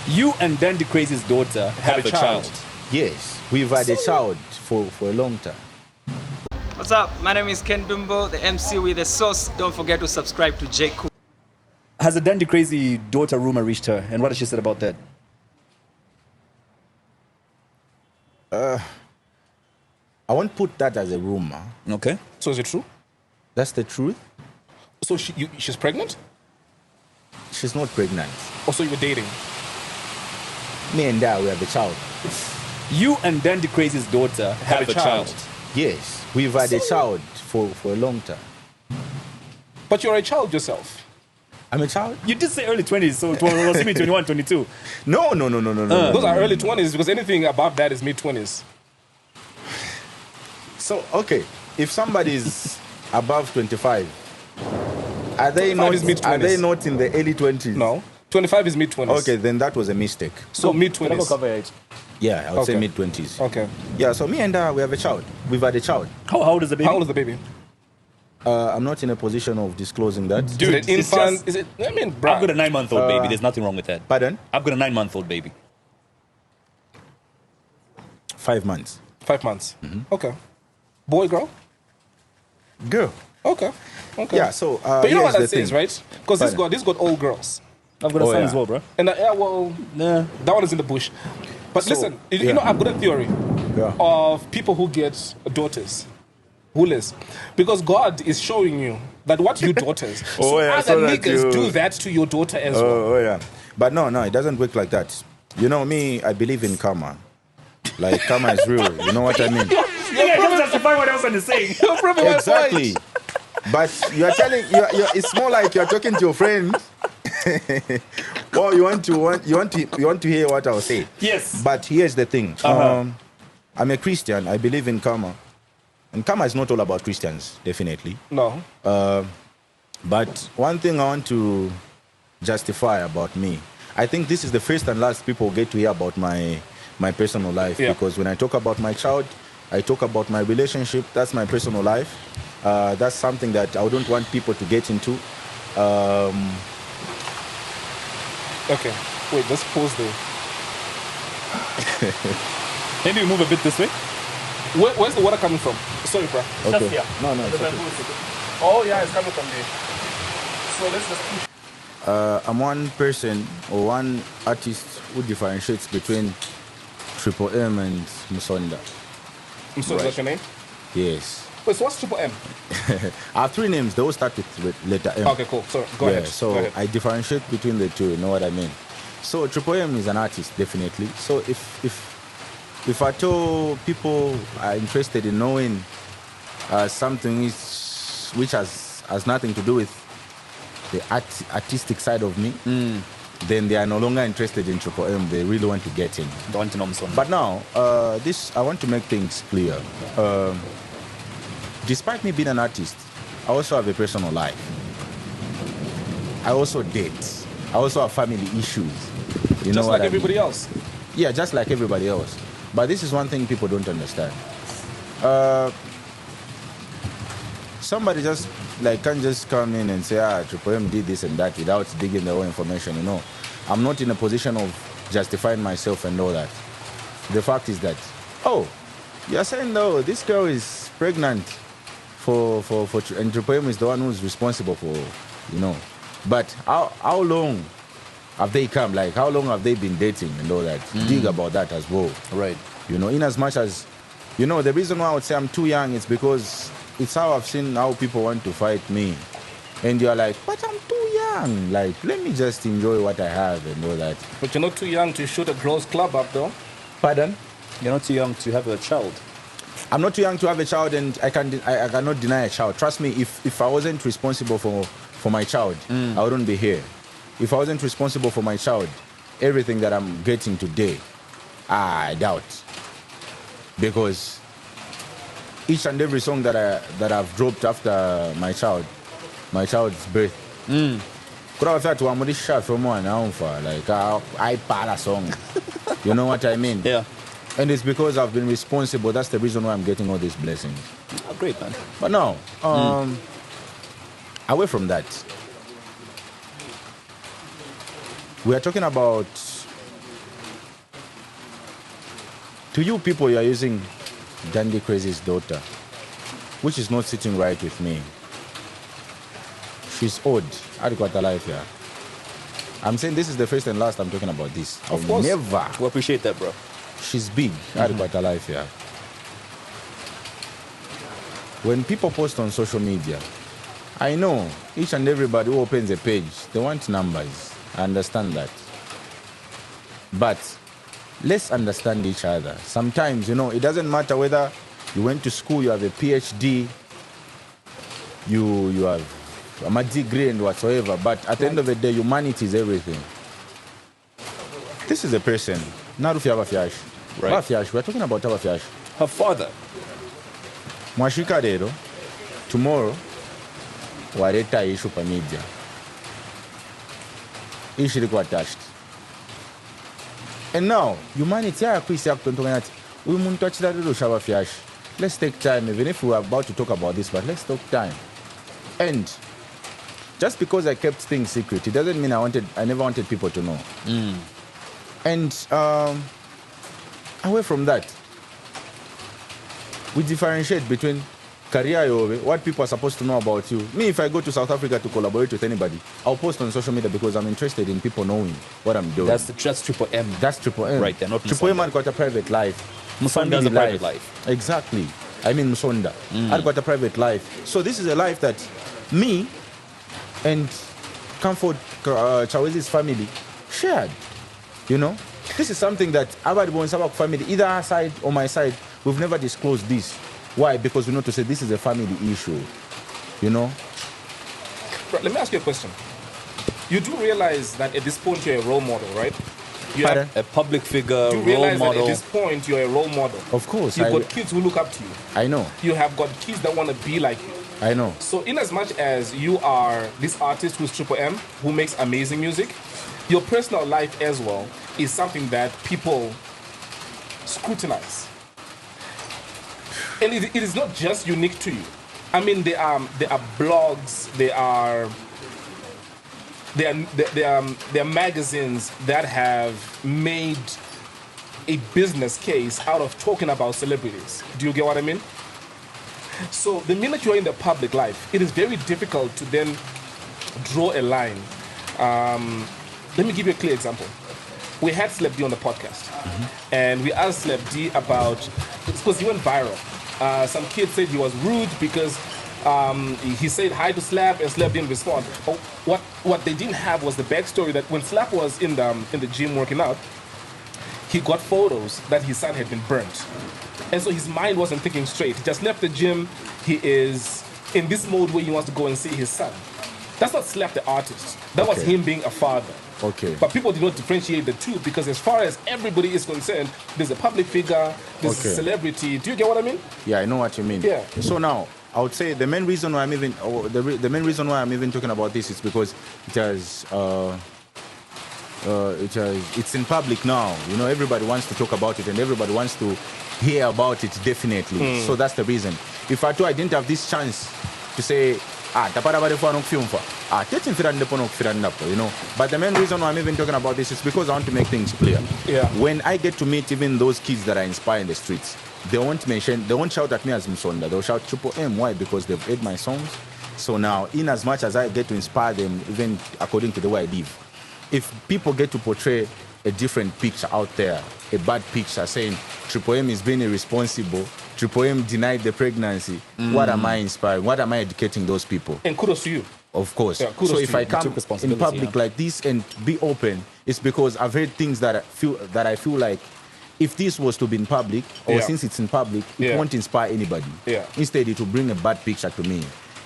You and Dandy Crazy's daughter have a child. Yes, we've had a child for a long time. What's up? My name is Ken Dumbo, the MC with the sauce. Don't forget to subscribe to J. Cool. Has a Dandy Crazy daughter rumor reached her? And what has she said about that? I won't put that as a rumor. Okay. So is it true? That's the truth. So she's pregnant? She's not pregnant. Or so you were dating? Me and we have a child. You and Dandy Crazy's daughter have a child. Yes, we've had a child for a long time. But you're a child yourself. I'm a child? You did say early 20s, so it was me 21, 22. No. Those are early 20s because anything above that is mid 20s. So, okay, if somebody's above 25, are they 25 not is mid-20s. Are they not in the early 20s? No. 25 is mid 20s. Okay, then that was a mistake. So mid Can I go 20s. cover it? Yeah, I would say Okay. mid 20s. Okay. Yeah, so me and we have a child. We've had a child. How old is the baby? How old is the baby? I'm not in a position of disclosing that. Dude, it's infant. just- Is it? I mean, bruh. I've got a 9-month-old baby. There's nothing wrong with that. Pardon? I've got a 9-month-old baby. 5 months. 5 months. Okay. Boy, girl? Girl. Okay. Okay. Yeah, so But you know what here's that the says, thing. right? Because Pardon? this got all girls. I've got a Oh, son yeah. as well, bro. And yeah, well, Nah. that one is in the bush. But So, listen, you yeah. know, I've got a theory Yeah. of people who get daughters. Whoeless. Because God is showing you that what you daughters. Oh, so yeah, other so that niggas you- do that to your daughter as well. Oh, yeah. But no, it doesn't work like that. You know me, I believe in karma. Like, karma is real. You know what I mean? Yeah, just justify what else I'm saying. You're proving my Exactly. point. But you are telling it's more like you're talking to your friend. Well, you want to hear what I'll say. Yes. But here's the thing. Uh-huh. I'm a Christian. I believe in karma. And karma is not all about Christians, definitely. No. But one thing I want to justify about me, I think this is the first and last people get to hear about my personal life. Yeah. Because when I talk about my child, I talk about my relationship. That's my personal life. That's something that I wouldn't want people to get into. Okay. Wait, let's pause there. Maybe we move a bit this way. Where's the water coming from? Sorry, bro. Okay. here. No, it's okay. Oh, yeah, it's coming from there. So let's just push. I'm one person or one artist who differentiates between Triple M and Musonda. I'm sorry, that's your name? Yes. Wait, so what's Triple M? I have 3 names. They all start with letter M. Okay, cool. Sorry, go ahead. So Go ahead. I differentiate between the two. You know what I mean? So Triple M is an artist, definitely. So if at all people are interested in knowing something which has nothing to do with the artistic side of me, then they are no longer interested in Triple M. They really want to get in. Don't want to know son. But now, I want to make things clear. Despite me being an artist, I also have a personal life. I also date. I also have family issues. You know Just what like I mean? everybody else. Yeah, just like everybody else. But this is one thing people don't understand. Somebody just can't just come in and say, Triple M did this and that without digging their own information. You know, I'm not in a position of justifying myself and all that. The fact is that, you're saying though this girl is pregnant and Triple M is the one who's responsible for, you know. But how long have they come? Like, how long have they been dating and all that? Dig about that as well. Right. You know, in as much as, you know, the reason why I would say I'm too young is because it's how I've seen how people want to fight me. And you're like, but I'm too young. Like, let me just enjoy what I have and all that. But you're not too young to shoot a girls' club up, though. Pardon? You're not too young to have a child. I'm not too young to have a child, and I cannot deny a child. Trust me, if I wasn't responsible for my child, I wouldn't be here. If I wasn't responsible for my child, everything that I'm getting today, I doubt. Because each and every song that I've dropped after my child's birth, could have had to amuri shot from one like I para song. You know what I mean? Yeah. And it's because I've been responsible. That's the reason why I'm getting all these blessings. Oh, great, man. But now, away from that, we are talking about To you people, you are using Dandy Crazy's daughter, which is not sitting right with me. She's old. I'd got a life here. I'm saying this is the first and last I'm talking about this. Of course. Never. We appreciate that, bro. She's big. I'd got a life here. When people post on social media, I know each and everybody who opens a page, they want numbers. I understand that. But let's understand each other. Sometimes, it doesn't matter whether you went to school, you have a PhD, you have a degree and whatsoever, but at the end of the day, humanity is everything. This is a person. Not if you have a fiash. Right. We're talking about our fiash. Her father. Mwashika lero, tomorrow, wareta issue pa media. Issue liko attached. And now, humanity let's take time, even if we are about to talk about this, but let's take time. And just because I kept things secret, it doesn't mean I never wanted people to know. And away from that, we differentiate between career, what people are supposed to know about you. Me, if I go to South Africa to collaborate with anybody, I'll post on social media because I'm interested in people knowing what I'm doing. That's Triple M. That's Triple M. Right there, not Triple M Musonda. had got a private life. Musonda has a Family private life. Exactly. I mean Musonda. I'd got a private life. So this is a life that me and Comfort Chawezi's family shared. This is something that our family, either our side or my side, we've never disclosed this. Why? Because we know to say this is a family issue. Right, let me ask you a question. You do realize that at this point you're a role model, right? You Pardon? A public figure, do role realize that model. at this point you're a role model. Of course. You've got kids who look up to you. I know. You have got kids that want to be like you. I know. So in as much as you are this artist who's Triple M, who makes amazing music, your personal life as well is something that people scrutinize. And it is not just unique to you. I mean, there are blogs, there are magazines that have made a business case out of talking about celebrities. Do you get what I mean? So the minute you're in the public life, it is very difficult to then draw a line. Let me give you a clear example. We had Slap D on the podcast, and we asked Slap D about, because he went viral. Some kid said he was rude because he said hi to Slap and Slap didn't respond. But what they didn't have was the backstory that when Slap was in the gym working out, he got photos that his son had been burnt. And so his mind wasn't thinking straight. He just left the gym. He is in this mode where he wants to go and see his son. That's not Slap the artist. That was him being a father. Okay. But people did not differentiate the two because as far as everybody is concerned, there's a public figure, there's a celebrity. Do you get what I mean? Yeah, I know what you mean. Yeah. So now, I would say the main reason why I'm even, the main reason why I'm even talking about this is because it's in public now. Everybody wants to talk about it and everybody wants to hear about it definitely. So that's the reason. If I didn't have this chance to say, but the main reason why I'm even talking about this is because I want to make things clear. Yeah. When I get to meet even those kids that I inspire in the streets, they won't shout at me as Musonda. They'll shout Triple M. Why? Because they've heard my songs. So now, in as much as I get to inspire them, even according to the way I live, if people get to portray a different picture out there, a bad picture saying Triple M is being irresponsible, Triple M denied the pregnancy, what am I inspiring? What am I educating those people? And kudos to you. Of course. Yeah, So if I come took responsibility, in public like this and be open, it's because I've heard things that I feel like if this was to be in public, or since it's in public, it won't inspire anybody. Yeah. Instead, it will bring a bad picture to me.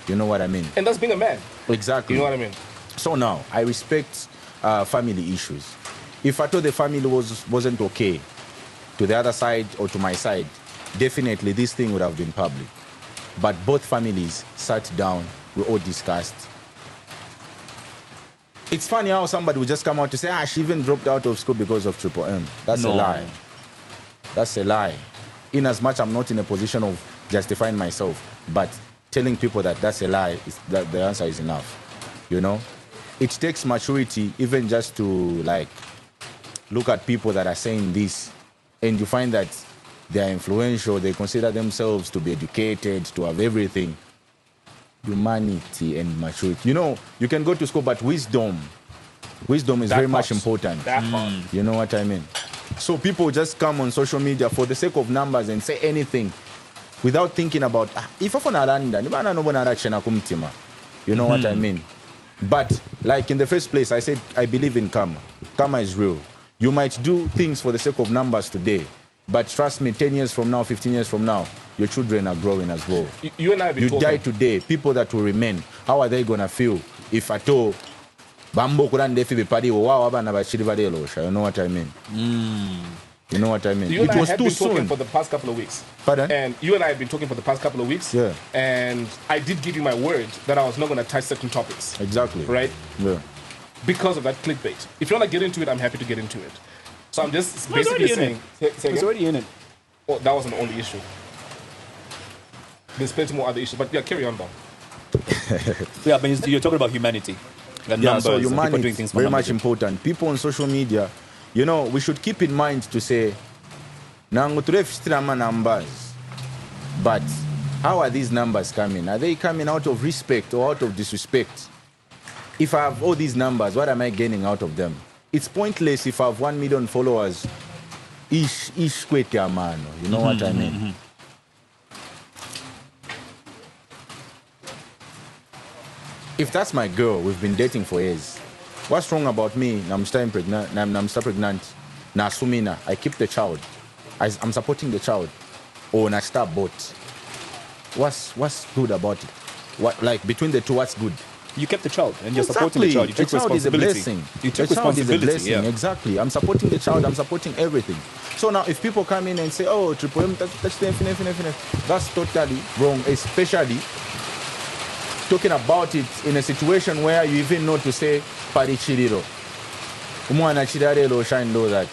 You know what I mean? And that's being a man. Exactly. You know what I mean? So now, I respect family issues. If I thought the family wasn't okay to the other side or to my side, definitely this thing would have been public. But both families sat down, we all discussed. It's funny how somebody would just come out to say, she even dropped out of school because of Triple M. That's a lie. That's a lie. In as much I'm not in a position of justifying myself, but telling people that that's a lie, that the answer is enough. It takes maturity even just to look at people that are saying this, and you find that they are influential, they consider themselves to be educated, to have everything. Humanity and maturity. You know, you can go to school, but wisdom is very much important. That part. You know what I mean? So people just come on social media for the sake of numbers and say anything without thinking about if you know what I mean? But like in the first place, I said I believe in karma. Karma is real. You might do things for the sake of numbers today, but trust me, 10 years from now, 15 years from now, your children are growing as well. You and I have been You talking. die today, people that will remain, how are they gonna feel if at all Bambo Kurande Fibi Padi wow abana bashiri badelosha? You know what I mean? You know what I mean? You and It I was have too been talking soon. for the past couple of weeks. Pardon? And you and I have been talking for the past couple of weeks. Yeah. And I did give you my word that I was not going to touch certain topics. Exactly. Right? Yeah. Because of that clickbait. If you want to get into it, I'm happy to get into it. So I'm just No, it's basically already in saying. Say It's again? already in it. Oh, that wasn't the only issue. There's plenty more other issues. But yeah, carry on though. Yeah, but you're talking about humanity. And Yeah, numbers so and people humanity doing is things for very much numbers. important. People on social media, you know, we should keep in mind to say, nangu turefistirama numbers, but how are these numbers coming? Are they coming out of respect or out of disrespect? If I have all these numbers, what am I gaining out of them? It's pointless if I have 1 million followers. Ish kwete amano. You know what I mean? If that's my girl, we've been dating for years. What's wrong about me? I'm still pregnant. Na sumina. I keep the child. I'm supporting the child. Or na start both. What's good about it? What, like between the two, what's good? You kept the child and you're supporting the child. You took The child is a responsibility. blessing. You took The child is a responsibility. blessing. Yeah. Exactly. I'm supporting the child. I'm supporting everything. So now, if people come in and say, "Oh, Triple M, that's totally wrong," especially talking about it in a situation where you even know to say "Pari chiriro." Umwana chirarelo shine know that.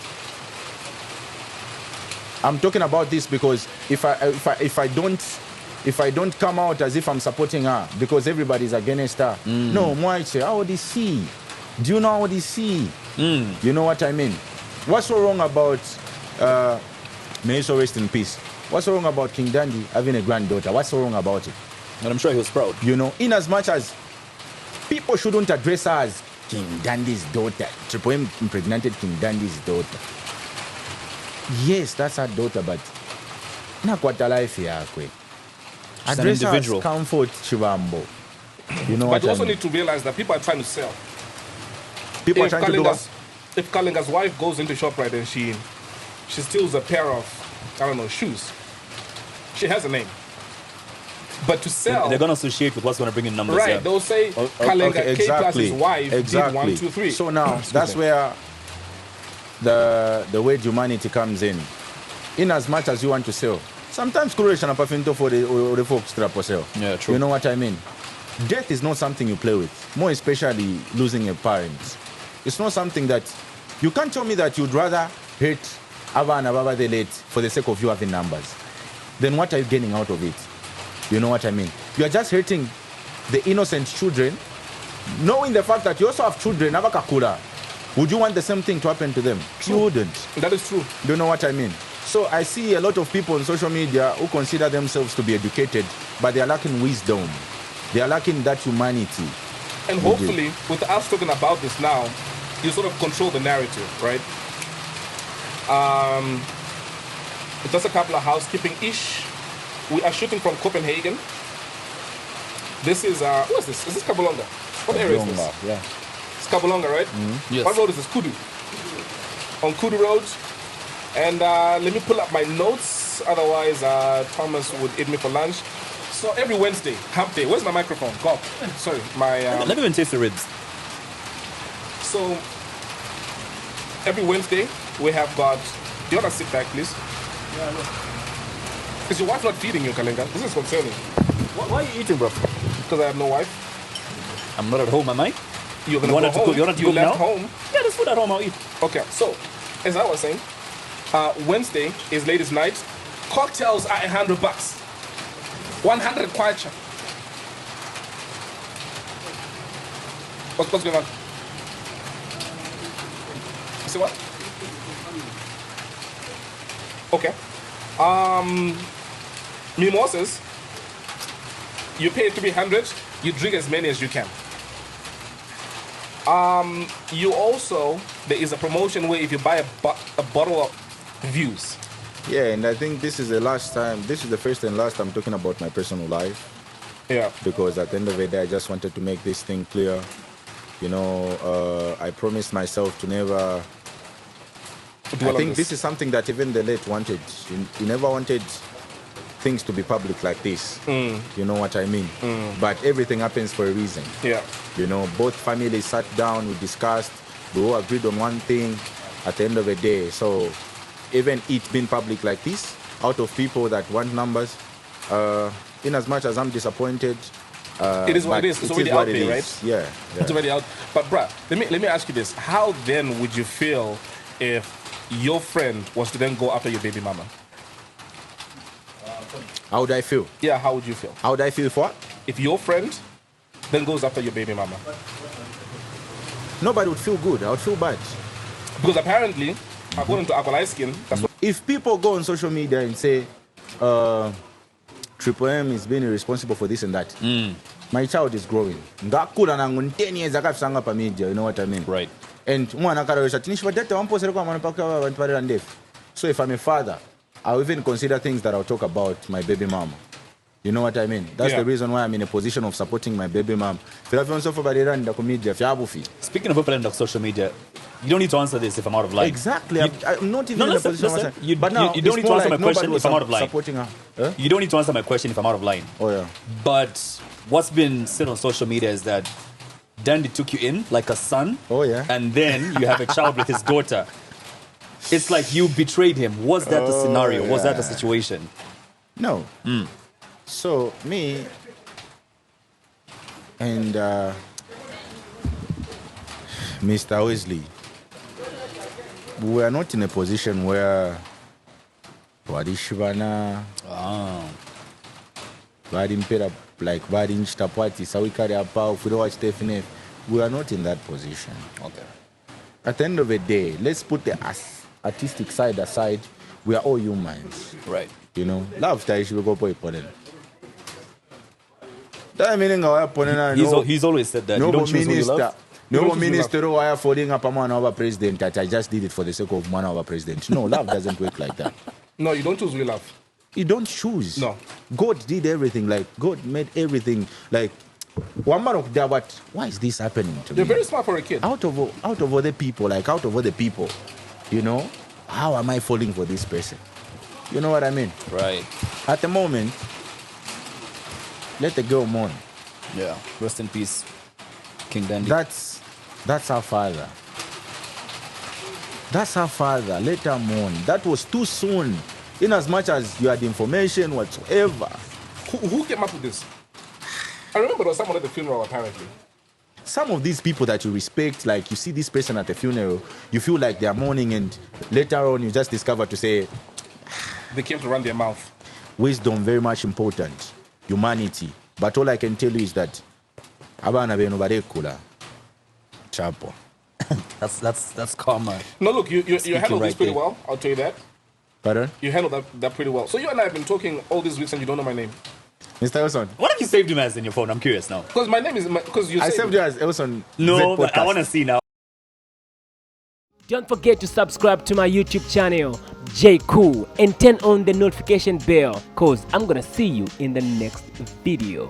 I'm talking about this because if I don't come out as if I'm supporting her because everybody's against her. No, Moiche, how would he see? Do you know how he see? You know what I mean? What's so wrong about may he so rest in peace? What's so wrong about King Dandy having a granddaughter? What's so wrong about it? And I'm sure he was proud. You know, in as much as people shouldn't address her as King Dandy's daughter. Triple M impregnated King Dandy's daughter. Yes, that's her daughter, but nakwata life yakwe. She's an Address her as individual. Comfort Chivambo. You know But what you I also mean? need to realize that people are trying to sell. People are trying to do what? If Kalinga's wife goes into ShopRite and she steals a pair of, I don't know, shoes, she has a name. But to sell, They're going to associate with what's going to bring in numbers. right? Yeah. They'll say Kalinga K plus his wife did 1, 2, 3. So now that's where the word humanity comes in. In as much as you want to sell, sometimes correlation of pafinto for the folks to sell. Yeah, true. You know what I mean? Death is not something you play with. More especially losing a parent. It's not something that you can't tell me that you'd rather hate Ava and Ababa the late for the sake of you having numbers. Then what are you gaining out of it? You know what I mean? You are just hurting the innocent children, knowing the fact that you also have children, Abakakura. Would you want the same thing to happen to them? You wouldn't. That is true. Do you know what I mean? So I see a lot of people on social media who consider themselves to be educated, but they are lacking wisdom. They are lacking that humanity. And hopefully, with us talking about this now, you sort of control the narrative, right? Just a couple of housekeeping-ish. We are shooting from Copenhagen. This is, what is this? Is this Kabulonga? What area is this? Yeah. It's Kabulonga, right? Yes. What road is this? Kudu. On Kudu Road. And let me pull up my notes. Otherwise, Thomas would eat me for lunch. So every Wednesday, hump day. Where's my microphone? God, sorry. Let me even taste the ribs. So every Wednesday, we have got... Do you want to sit back, please? Yeah, look. Is your wife not feeding you, Kalenga? This is concerning. Why are you eating, bro? Because I have no wife. I'm not at home, am I? You're going You wanted to to go cook- home. you wanted to You cook left now? home. Yeah, there's food at home, I'll eat. Okay, so as I was saying, Wednesday is ladies' night. Cocktails are $100. 100 kwacha. What's going on? You see what? Okay. Mimosas. You pay 300. You drink as many as you can. You also, there is a promotion where if you buy a bottle of views. Yeah, and I think this is the first and last time talking about my personal life. Yeah. Because at the end of the day, I just wanted to make this thing clear. You know, I promised myself to never. I think this is something that even the late wanted. He never wanted things to be public like this. You know what I mean? But everything happens for a reason. Yeah. You know, both families sat down, we discussed, we all agreed on one thing at the end of the day. So even it being public like this, out of people that want numbers, in as much as I'm disappointed, it is what it is. It's already out there, right? Yeah. It's already out. But bruh, let me ask you this. How then would you feel if your friend was to then go after your baby mama? How would I feel? Yeah, how would you feel? How would I feel for what? If your friend then goes after your baby mama. Nobody would feel good. I would feel bad. Because apparently, according to Akolai Skin, that's what. If people go on social media and say, Triple M is being irresponsible for this and that, my child is growing. 10 years ago, media, you know what I mean? Right. And so if I'm a father, I'll even consider things that I'll talk about my baby mama. You know what I mean? That's the reason why I'm in a position of supporting my baby mom. Speaking of people in social media, you don't need to answer this if I'm out of line. Exactly. I'm not even in a position. But now, you don't need to answer my question if I'm out of line. Supporting her. Huh? You don't need to answer my question if I'm out of line. Oh, yeah. But what's been said on social media is that Dandy took you in like a son. Oh, yeah. And then you have a child with his daughter. It's like you betrayed him. Was that the scenario? Was that the situation? No. So, me and Mr. Wesley, we are not in a position where Wadishivana, Vadimpera, like Vadinchtapati, Sawikari Apau, Fudowa we are not in that position. Okay. At the end of the day, let's put the artistic side aside. We are all humans. Right. You know, love Taishi will go for it. He's always said that. You don't choose who you love. No minister who are following up on our president that I just did it for the sake of one our president. No, love doesn't work like that. No, you don't choose who you love. You don't choose. No. God did everything. Like, God made everything. Like, one man of that, but why is this happening to me? You're very smart for a kid. Out of other people, you know, how am I falling for this person? You know what I mean? Right. At the moment, let the girl mourn. Yeah. Rest in peace, King Dandy. That's our father. That's our father. Let her mourn. That was too soon. In as much as you had information whatsoever. Who came up with this? I remember there was someone at the funeral apparently. Some of these people that you respect, like you see this person at the funeral, you feel like they are mourning, and later on you just discover to say, they came to run their mouth. Wisdom, very much important. Humanity. But all I can tell you is that abana beno barekula chapo. That's common. No, look, you handled this pretty well. I'll tell you that. Pardon? You handled that pretty well. So you and I have been talking all these weeks and you don't know my name. Mr. Elson. What have you saved him as in your phone? I'm curious now. Because my name is because you. I saved you as Elson. No, but I want to see now. Don't forget to subscribe to my YouTube channel, J Cool, and turn on the notification bell, cause I'm gonna see you in the next video.